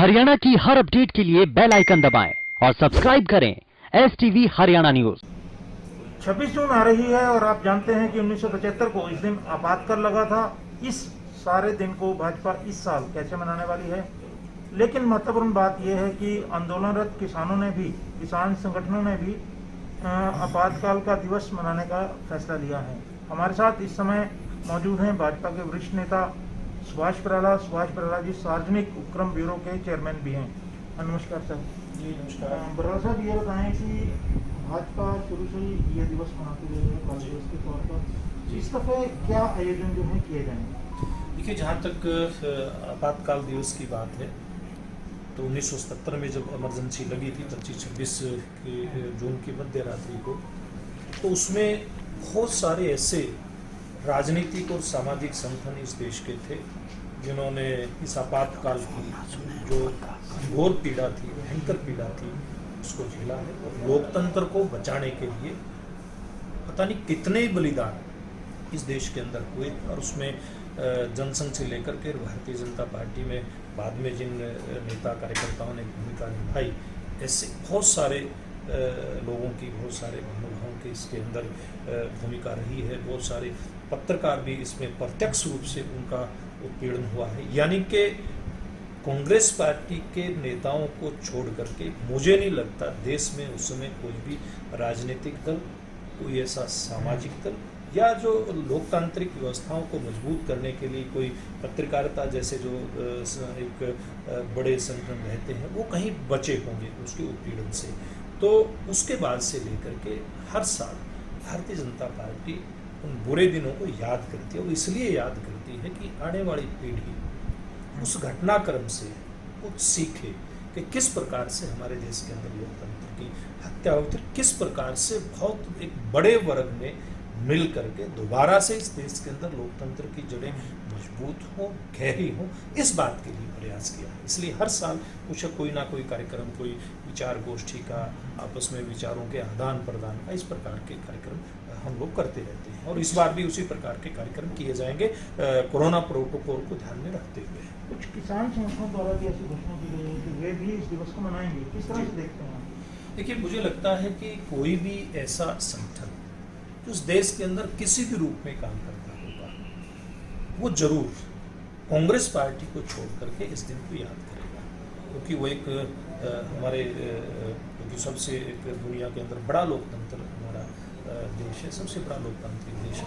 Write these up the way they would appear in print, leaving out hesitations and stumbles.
हरियाणा की हर अपडेट के लिए बेल आइकन दबाएं और सब्सक्राइब करें STV हरियाणा न्यूज। 26 जून आ रही है और आप जानते हैं कि 1975 को इस दिन आपातकाल लगा था। इस सारे दिन को भाजपा इस साल कैसे मनाने वाली है, लेकिन महत्वपूर्ण बात यह है कि आंदोलनरत किसानों ने भी, किसान संगठनों ने भी आपातकाल का दिवस मनाने का फैसला लिया है। हमारे साथ इस समय मौजूद हैं भाजपा के वरिष्ठ नेता सुभाष बराला जी सार्वजनिक उपक्रम ब्यूरो के चेयरमैन भी हैं। नमस्कार सर। जी नमस्कार। बराला साहब, ये बताएं कि भाजपा शुरू से ही यह दिवस मनाती रही है बाल दिवस के तौर पर, इस दफे क्या आयोजन जो है किए जाएंगे? देखिए, जहाँ तक आपातकाल दिवस की बात है तो 1977 में जब इमरजेंसी लगी थी 25-26 जून की मध्य रात्रि को, तो उसमें बहुत सारे ऐसे राजनीतिक और सामाजिक संगठन इस देश के थे जिन्होंने इस आपातकाल की जो घोर पीड़ा थी, भयंकर पीड़ा थी, उसको झेला है और लोकतंत्र को बचाने के लिए पता नहीं कितने बलिदान इस देश के अंदर हुए। और उसमें जनसंघ से लेकर के भारतीय जनता पार्टी में बाद में जिन नेता कार्यकर्ताओं ने भूमिका निभाई, ऐसे बहुत सारे लोगों की, बहुत सारे महानुभावों की इसके अंदर भूमिका रही है। बहुत सारे पत्रकार भी इसमें प्रत्यक्ष रूप से उनका उत्पीड़न हुआ है। यानी कि कांग्रेस पार्टी के नेताओं को छोड़ करके मुझे नहीं लगता देश में उस समय कोई भी राजनीतिक दल, कोई ऐसा सामाजिक दल या जो लोकतांत्रिक व्यवस्थाओं को मजबूत करने के लिए कोई पत्रकारिता जैसे जो एक बड़े संगठन रहते हैं, वो कहीं बचे होंगे उसके उत्पीड़न से। तो उसके बाद से लेकर के हर साल भारतीय जनता पार्टी उन बुरे दिनों को याद करती है और इसलिए याद करती है कि आने वाली पीढ़ी उस घटनाक्रम से कुछ सीखे कि किस प्रकार से हमारे देश के अंदर लोकतंत्र की हत्या हुई थी, किस प्रकार से बहुत एक बड़े वर्ग में मिल करके दोबारा से इस देश के अंदर लोकतंत्र की जड़ें मजबूत हो, गहरी हो, इस बात के लिए प्रयास किया है। इसलिए हर साल कुछ कोई ना कोई कार्यक्रम, कोई विचार गोष्ठी का, आपस में विचारों के आदान प्रदान का, इस प्रकार के कार्यक्रम हम लोग करते रहते हैं और इस बार भी उसी प्रकार के कार्यक्रम किए जाएंगे कोरोना प्रोटोकॉल को ध्यान में रखते हुए। कुछ किसान संगठनों द्वारा भी ऐसी घोषणा की गई है कि वे भी इस दिवस को मनाएंगे, किस तरह से देखते हैं? देखिए, मुझे लगता है कि कोई भी ऐसा संगठन जो उस देश के अंदर किसी भी रूप में काम करता होगा, वो जरूर कांग्रेस पार्टी को छोड़ करके इस दिन को याद करेगा, क्योंकि वो एक हमारे क्योंकि सबसे एक दुनिया के अंदर बड़ा लोकतंत्र हमारा देश है, सबसे बड़ा लोकतांत्रिक देश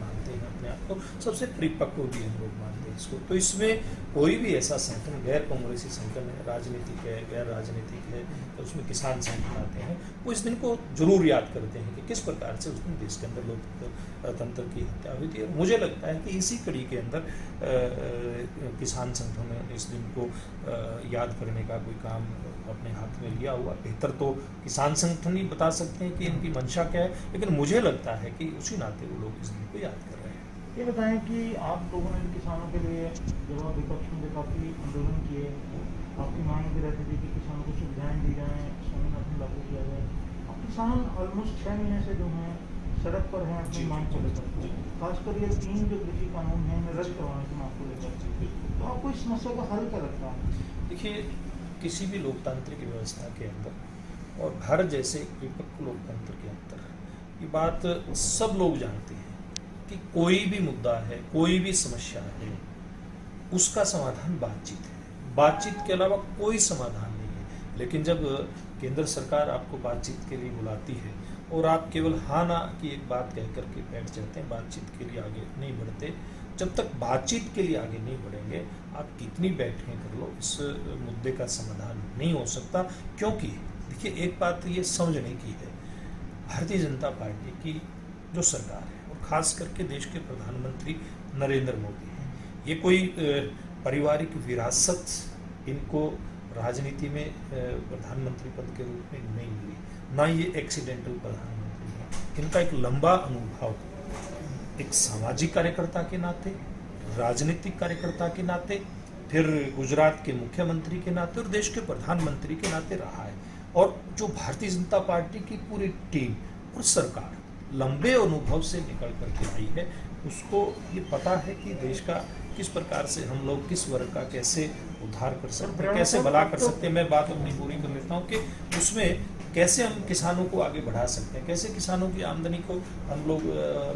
मानते हैं अपने आप को, सबसे परिपक्व भी हम लोग मानते हैं इसको। तो इसमें कोई भी ऐसा संगठन, गैर कांग्रेसी संगठन है, राजनीतिक है, गैर राजनीतिक है, तो उसमें किसान संगठन आते हैं, वो इस दिन को जरूर याद करते हैं कि किस प्रकार से उस दिन देश के अंदर लोकतंत्र की हत्या हुई थी। और मुझे लगता है कि इसी कड़ी के अंदर किसान संगठन ने इस दिन को याद करने का कोई काम अपने हाथ में लिया हुआ। बेहतर तो किसान संगठन ही बता सकते हैं कि इनकी मंशा क्या है, लेकिन मुझे लगता है कि उसी नाते वो लोग इस दिन को याद कर रहे हैं। ये बताएं कि आप लोगों ने भी किसानों के लिए जब विपक्ष में काफ़ी आंदोलन किए, आपकी मांग भी रहती थी कि किसानों को सुविधाएं दी जाएँ, स्वामीनाथन लागू किया जाए। अब किसान ऑलमोस्ट 6 महीने से जो हैं सड़क पर हैं अपनी मांग को लेकर, खासकर ये 3 जो कृषि कानून हैं रद्द करवाने की मांग को लेकर, तो आपको इस समस्या का हल क्या लगता है? देखिए, किसी भी लोकतांत्रिक व्यवस्था के अंदर और भारत जैसे परिपक्व लोकतंत्र के अंदर ये बात सब लोग जानते हैं कि कोई भी मुद्दा है, कोई भी समस्या है, उसका समाधान बातचीत है। बातचीत के अलावा कोई समाधान नहीं है। लेकिन जब केंद्र सरकार आपको बातचीत के लिए बुलाती है और आप केवल हाँ ना की एक बात कह करके बैठ जाते हैं, बातचीत के लिए आगे नहीं बढ़ते, जब तक बातचीत के लिए आगे नहीं बढ़ेंगे, आप कितनी बैठकें कर लो, इस मुद्दे का समाधान नहीं हो सकता। क्योंकि देखिए, एक बात ये समझने की है, भारतीय जनता पार्टी की जो सरकार है और खास करके देश के प्रधानमंत्री नरेंद्र मोदी हैं, ये कोई पारिवारिक विरासत इनको राजनीति में प्रधानमंत्री पद के रूप में नहीं मिली, ना ये एक्सीडेंटल प्रधानमंत्री है। इनका एक लंबा अनुभव एक सामाजिक कार्यकर्ता के नाते, राजनीतिक कार्यकर्ता के नाते, फिर गुजरात के मुख्यमंत्री के नाते और देश के प्रधानमंत्री के नाते रहा है। और जो भारतीय जनता पार्टी की पूरी टीम और सरकार लंबे अनुभव से निकल करके आई है, उसको ये पता है कि देश का किस प्रकार से हम लोग किस वर्ग का कैसे उद्धार कर सकते हैं, और कैसे ब्रह्म भला साहब, कर तो- सकते हैं। मैं बात अपनी पूरी कर लेता हूँ कि उसमें कैसे हम किसानों को आगे बढ़ा सकते हैं, कैसे किसानों की आमदनी को हम लोग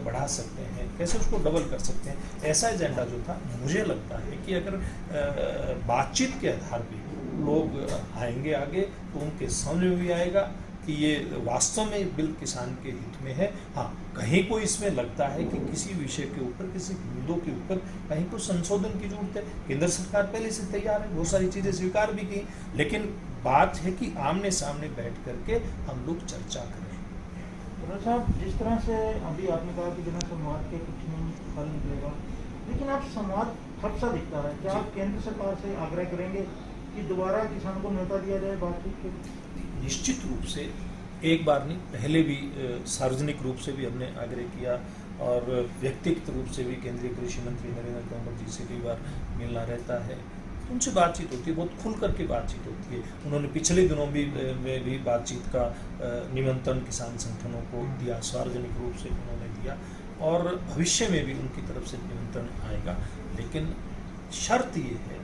बढ़ा सकते हैं, कैसे उसको डबल कर सकते हैं। ऐसा एजेंडा जो था, मुझे लगता है कि अगर बातचीत के आधार पर लोग आएंगे आगे तो उनके समझ में भी आएगा कि ये वास्तव में बिल किसान के हित में है। हाँ, कहीं को इसमें लगता है कि किसी विषय के ऊपर, किसी मुद्दों के ऊपर कहीं को संशोधन की जरूरत है। केंद्र सरकार पहले से तैयार है, बहुत सारी चीज़ें स्वीकार भी की, लेकिन बात है कि आमने सामने बैठ करके हम लोग चर्चा करें। डॉक्टर साहब, जिस तरह से अभी आपने कहा कि बिना संवाद के कुछ नहीं फल निकलेगा, लेकिन आप संवाद ठप सा दिखता है। क्या आप केंद्र सरकार से आग्रह करेंगे कि दोबारा किसानों को न्योता दिया जाए बातचीत के? निश्चित रूप से एक बार नहीं, पहले भी सार्वजनिक रूप से भी हमने आग्रह किया और व्यक्तिगत रूप से भी केंद्रीय कृषि मंत्री नरेंद्र तोमर जी से कई बार मिलना रहता है, उनसे बातचीत होती है, बहुत खुल करके बातचीत होती है। उन्होंने पिछले दिनों में भी बातचीत का निमंत्रण किसान संगठनों को दिया, सार्वजनिक रूप से उन्होंने दिया, और भविष्य में भी उनकी तरफ से निमंत्रण आएगा। लेकिन शर्त ये है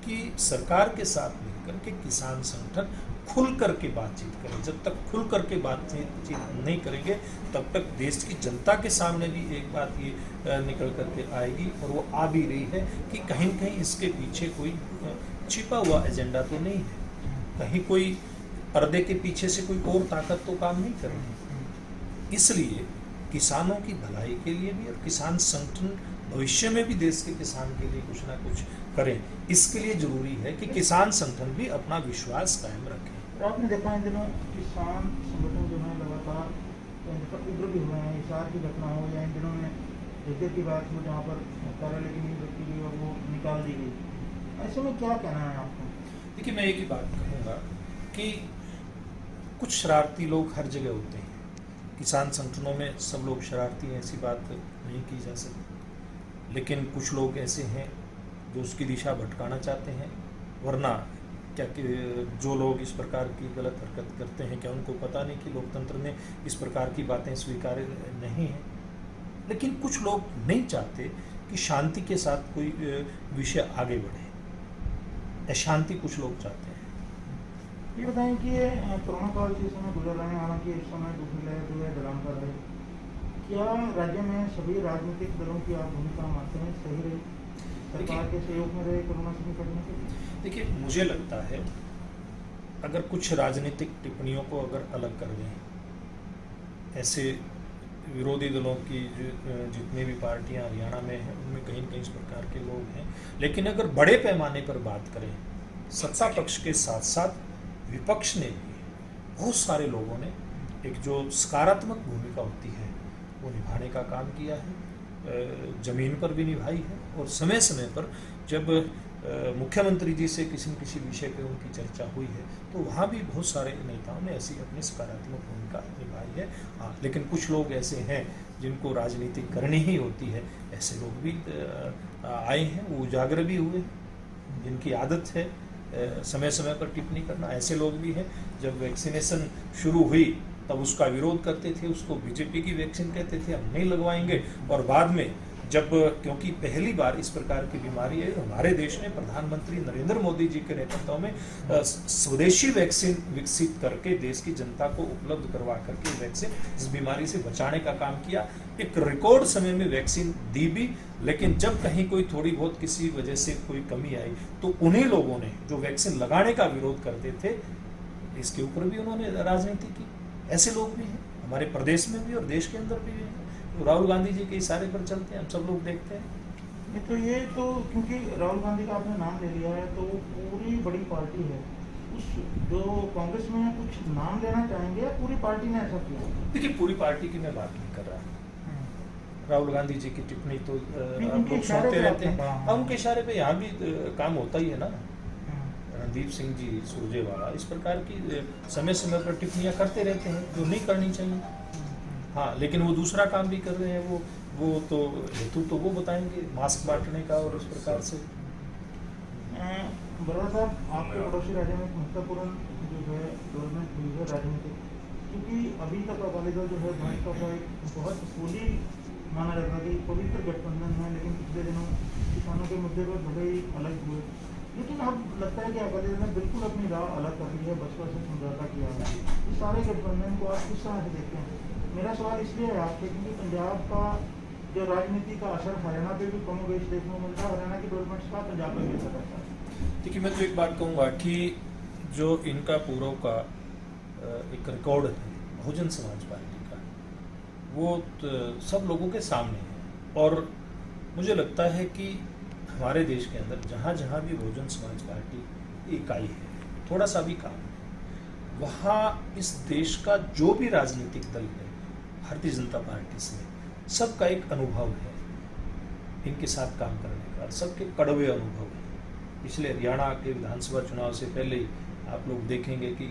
कि सरकार के साथ मिलकर के किसान संगठन खुल करके बातचीत करें। जब तक खुल करके बातचीत नहीं करेंगे तब तक देश की जनता के सामने भी एक बात ये निकल करके आएगी, और वो आ भी रही है कि कहीं न कहीं इसके पीछे कोई छिपा हुआ एजेंडा तो नहीं है, कहीं कोई पर्दे के पीछे से कोई और ताकत तो काम नहीं कर रही। इसलिए किसानों की भलाई के लिए भी, और किसान संगठन भविष्य में भी देश के किसान के लिए कुछ ना कुछ करें, इसके लिए जरूरी है कि किसान संगठन भी अपना विश्वास कायम रखें। तो आपने देखा इन दिनों किसान संगठन जो है लगातार उग्र भी हुए हैं। हिसार की घटना हो या इन दिनों में जगह की बात हो जहाँ पर कार्यालय की नींव रखी गई और वो निकाल दी गई, ऐसे में क्या कहना है आपको? देखिए, मैं एक ही बात कहूँगा कि कुछ शरारती लोग हर जगह होते हैं। किसान संगठनों में सब लोग शरारती हैं, ऐसी बात नहीं की जा सकती, लेकिन कुछ लोग ऐसे हैं जो उसकी दिशा भटकाना चाहते हैं। वरना क्या कि जो लोग इस प्रकार की गलत हरकत करते हैं, क्या उनको पता नहीं कि लोकतंत्र में इस प्रकार की बातें स्वीकार्य नहीं हैं? लेकिन कुछ लोग नहीं चाहते कि शांति के साथ कोई विषय आगे बढ़े, अशांति कुछ लोग चाहते हैं। ये बताएं कि ये कोरोना काल से समय गुजर रहे हैं, हालांकि इस समय दूसरी लहर जो है दलाम कर रहे हैं, क्या राज्य में सभी राजनीतिक दलों की आप भूमिका मानते हैं सही रही, सरकार के सहयोग में रहे कोरोना से निपटने के लिए? देखिए, मुझे लगता है अगर कुछ राजनीतिक टिप्पणियों को अगर अलग कर दें, ऐसे विरोधी दलों की जितनी भी पार्टियां हरियाणा में हैं उनमें कहीं न कहीं इस प्रकार के लोग हैं, लेकिन अगर बड़े पैमाने पर बात करें, सत्ता पक्ष के साथ साथ विपक्ष ने भी, बहुत सारे लोगों ने एक जो सकारात्मक भूमिका होती है वो निभाने का काम किया है, जमीन पर भी निभाई है, और समय समय पर जब मुख्यमंत्री जी से किसी न किसी विषय पे उनकी चर्चा हुई है तो वहाँ भी बहुत सारे नेताओं ने ऐसी अपनी सकारात्मक भूमिका निभाई है। हाँ, लेकिन कुछ लोग ऐसे हैं जिनको राजनीति करनी ही होती है, ऐसे लोग भी आए हैं, वो उजागर भी हुए हैं, जिनकी आदत है समय समय पर टिप्पणी करना। ऐसे लोग भी हैं जब वैक्सीनेशन शुरू हुई तब उसका विरोध करते थे, उसको बीजेपी की वैक्सीन कहते थे, हम नहीं लगवाएंगे, और बाद में जब क्योंकि पहली बार इस प्रकार की बीमारी है, हमारे देश ने प्रधानमंत्री नरेंद्र मोदी जी के नेतृत्व में स्वदेशी वैक्सीन विकसित करके देश की जनता को उपलब्ध करवा करके वैक्सीन इस बीमारी से बचाने का काम किया। एक रिकॉर्ड समय में वैक्सीन दी भी, लेकिन जब कहीं कोई थोड़ी बहुत किसी वजह से कोई कमी आई तो उन्हीं लोगों ने जो वैक्सीन लगाने का विरोध करते थे, इसके ऊपर भी उन्होंने राजनीति की। ऐसे लोग भी हैं हमारे प्रदेश में भी और देश के अंदर भी हैं। राहुल गांधी जी के इशारे पर चलते हैं, हम सब लोग देखते हैं। ये तो क्योंकि राहुल गांधी का आपने नाम ले लिया है तो पूरी बड़ी पार्टी है, उस जो कांग्रेस में है, कुछ नाम लेना चाहेंगे या पूरी पार्टी ने ऐसा किया? देखिए, पूरी पार्टी की मैं बात नहीं कर रहा। राहुल गांधी जी की टिप्पणी तो आप लोग सुनते रहते हैं, उनके इशारे पे यहाँ भी काम होता ही है ना। रणदीप सिंह जी सुरजेवाला इस प्रकार की समय समय पर टिप्पणियाँ करते रहते हैं जो नहीं करनी चाहिए। हाँ, लेकिन वो दूसरा काम भी कर रहे हैं, वो तो हेतु तो वो बताएंगे मास्क बांटने का और इस प्रकार से। बराड़ साहब, आपके पड़ोसी राज्य में एक महत्वपूर्ण जो है डेवलपमेंट हुई है राजनीतिक, क्योंकि अभी तक अकाली दल जो है भाजपा का एक बहुत फूली माना जाता कि पवित्र गठबंधन है, लेकिन पिछले दिनों किसानों के मुद्दे पर भले ही अलग हुए, लेकिन अब लगता है कि अकाली दल ने बिल्कुल अपनी राह अलग कर ली है, बसपा से समझौता किया है। इस सारे गठबंधन को आप किस तरह से देखते हैं? मेरा सवाल इसलिए है आपसे क्योंकि पंजाब का जो राजनीति का असर हरियाणा पे भी कम बेश देखने को मिलता है, हरियाणा की डेवलपमेंट्स का पंजाब पे भी असर रहता है। देखिए, मैं तो एक बात कहूँगा कि जो इनका पूर्व का एक रिकॉर्ड है बहुजन समाज पार्टी का, वो तो सब लोगों के सामने है। और मुझे लगता है कि हमारे देश के अंदर जहाँ जहाँ भी बहुजन समाज पार्टी इकाई है, थोड़ा सा भी काम है, वहाँ इस देश का जो भी राजनीतिक दल है भारतीय जनता पार्टी से, सबका एक अनुभव है इनके साथ काम करने का, सबके कड़वे अनुभव है। पिछले हरियाणा के विधानसभा चुनाव से पहले ही आप लोग देखेंगे कि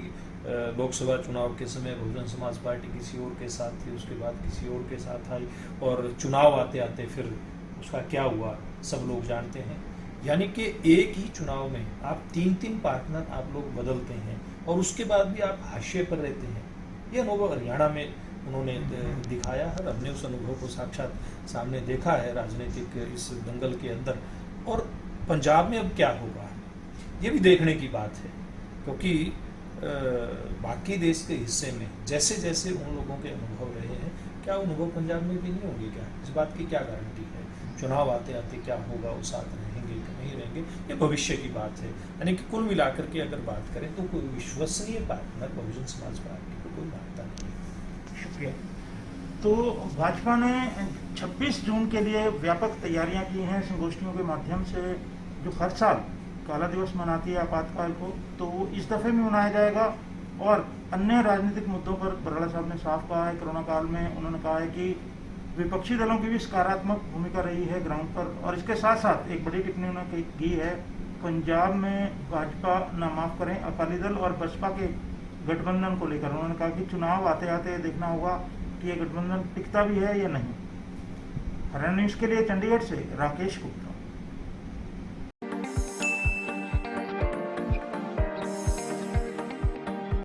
लोकसभा चुनाव के समय बहुजन समाज पार्टी किसी और के साथ थी, उसके बाद किसी और के साथ आई, और चुनाव आते आते फिर उसका क्या हुआ सब लोग जानते हैं। यानी कि एक ही चुनाव में आप 3-3 पार्टनर आप लोग बदलते हैं और उसके बाद भी आप हाशिए पर रहते हैं। ये अनुभव हरियाणा में उन्होंने दिखाया है, हमने उस अनुभव को साक्षात सामने देखा है राजनीतिक इस दंगल के अंदर। और पंजाब में अब क्या होगा ये भी देखने की बात है, क्योंकि बाकी देश के हिस्से में जैसे जैसे उन लोगों के अनुभव रहे हैं, क्या अनुभव पंजाब में भी नहीं होंगे? क्या इस बात की क्या गारंटी है? चुनाव आते आते क्या होगा, वो साथ रहेंगे कि नहीं रहेंगे, ये भविष्य की बात है। यानी कि कुल मिलाकर के अगर बात करें तो कोई विश्वसनीय पार्टनर बहुजन समाज पार्टी को कोई मानता नहीं है। शुक्रिया। तो भाजपा ने 26 जून के लिए व्यापक तैयारियां की हैं संगोष्ठियों के माध्यम से, जो हर साल काला दिवस मनाती है आपातकाल को, तो वो इस दफे भी मनाया जाएगा। और अन्य राजनीतिक मुद्दों पर बराड़ा साहब ने साफ कहा है, कोरोना काल में उन्होंने कहा है कि विपक्षी दलों की भी सकारात्मक भूमिका रही है ग्राउंड पर। और इसके साथ साथ एक बड़ी टिप्पणी उन्होंने की है, पंजाब में भाजपा न माफ करें अकाली दल और बसपा के गठबंधन को लेकर उन्होंने कहा कि चुनाव आते आते देखना होगा कि ये गठबंधन टिकता भी है या नहीं। हरियाणा न्यूज़ के लिए चंडीगढ़ से राकेश गुप्ता।